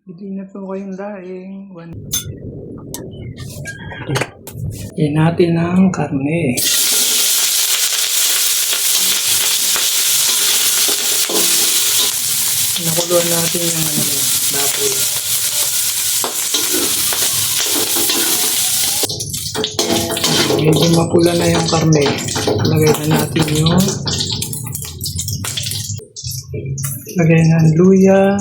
Hindi na po kayong daing. Yan natin ang karne. Nakuluan natin yung baboy. Medyo mapula na yung karne. Lagay na natin yung luya,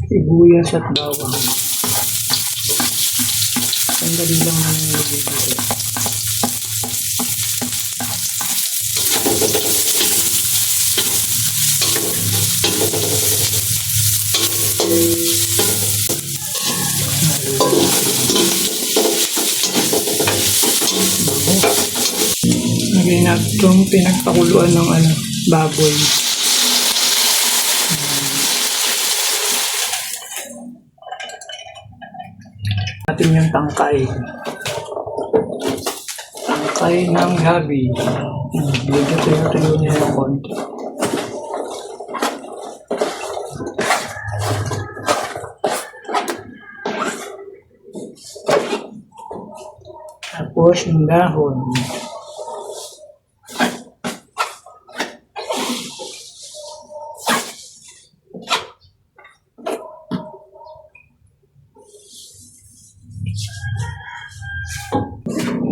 sibuyas at bawang. Sandali lang namin nilagay dito. Lagay natin itong pinagpakuluan ng baboy. Natin yung tangkay ng gabi. Medyo tuyo niya yung konti. Tapos yung dahon.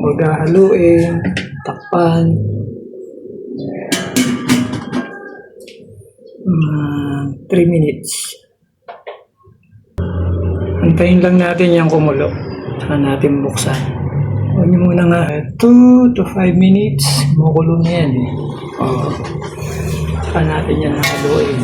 Maghahaluin, takpan. 3 minutes. Antayin lang natin yung kumulo. Saka natin buksan. Huwag nyo muna nga 2 to 5 minutes. Makulo na yan eh. Saka natin yan nakaluin.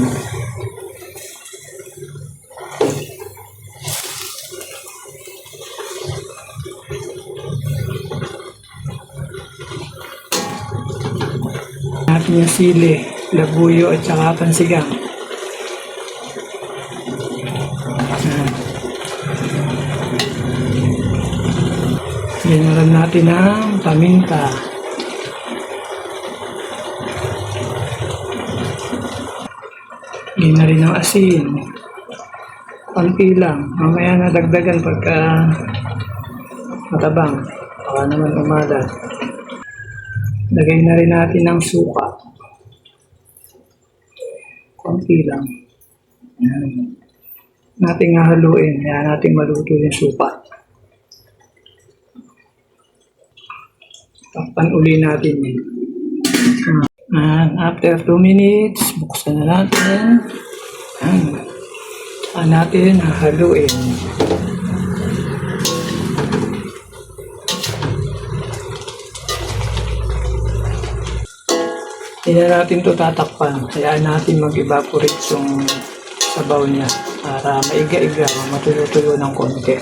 Natin yung sili, labuyo at saka pansigang. Ginaran natin ang paminta. Ginarin ng asin. Konti lang. Mamaya na dagdagan pagka matabang. Baka naman umalat. Lagay na rin natin ng suka. Konti lang. Yan. Nating haluin. Yan nating maluto yung suka. Takpan uli natin yun. And after 2 minutes, buksan na natin. Saka natin haluin. Hindi na natin ito tatakpan. Hayaan natin mag-evaporate yung sabaw niya para maiga-iga, matuyo-tuyo ng konti.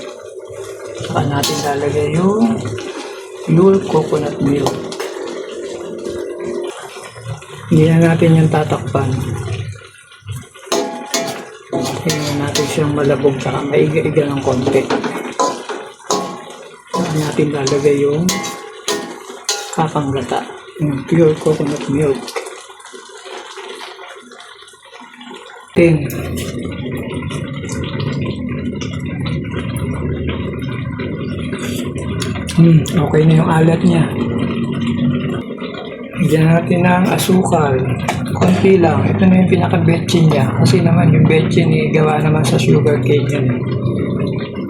Saka natin lalagay yung pure coconut milk. Hindi na natin yung tatakpan. Tingnan natin siyang malabog saka maiga-iga ng konti. Saka natin lalagay yung kapanggata. Pure coconut milk. Okay na yung alat niya. Bigyan natin ng asukal. Konti lang. Ito na yung pinaka-betchin niya. Kasi naman yung betchin gawa naman sa sugar cane yan.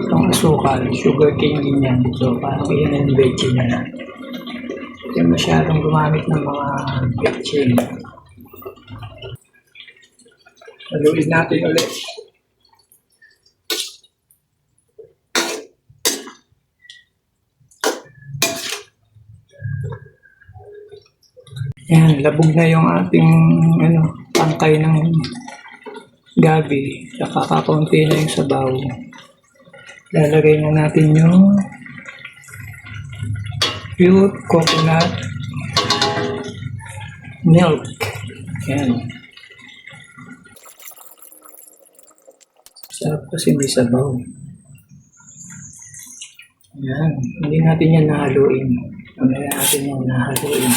Itong asukal, sugar cane din yan. So parang yan yung betchin niya. Hindi masyadong gumamit ng mga betchin. Haluin natin ulit. Yan, labog na yung ating tangkay ng gabi. Saka kakaunti na yung sabaw. Lalagay na natin yung pure coconut milk. Yan. Sarap kasi may sabaw. Yan. Hindi natin yan nahaluin. Mamaya natin yan nahaluin.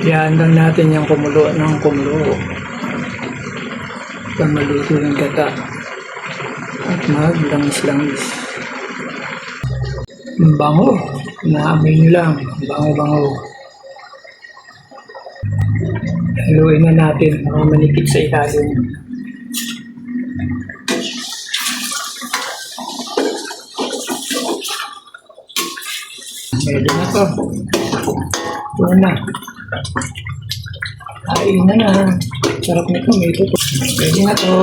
Yan lang natin yung kumulo ng kumulo. Pag maluto ng gata at maglangis-langis. Ang bango. Naamoy nyo lang. Bango-bango. Haluin na natin. Baka manikit sa ilalim. Pwede na to. Ito na. Kain na na. Sarap nito. May ito. Pwede na to.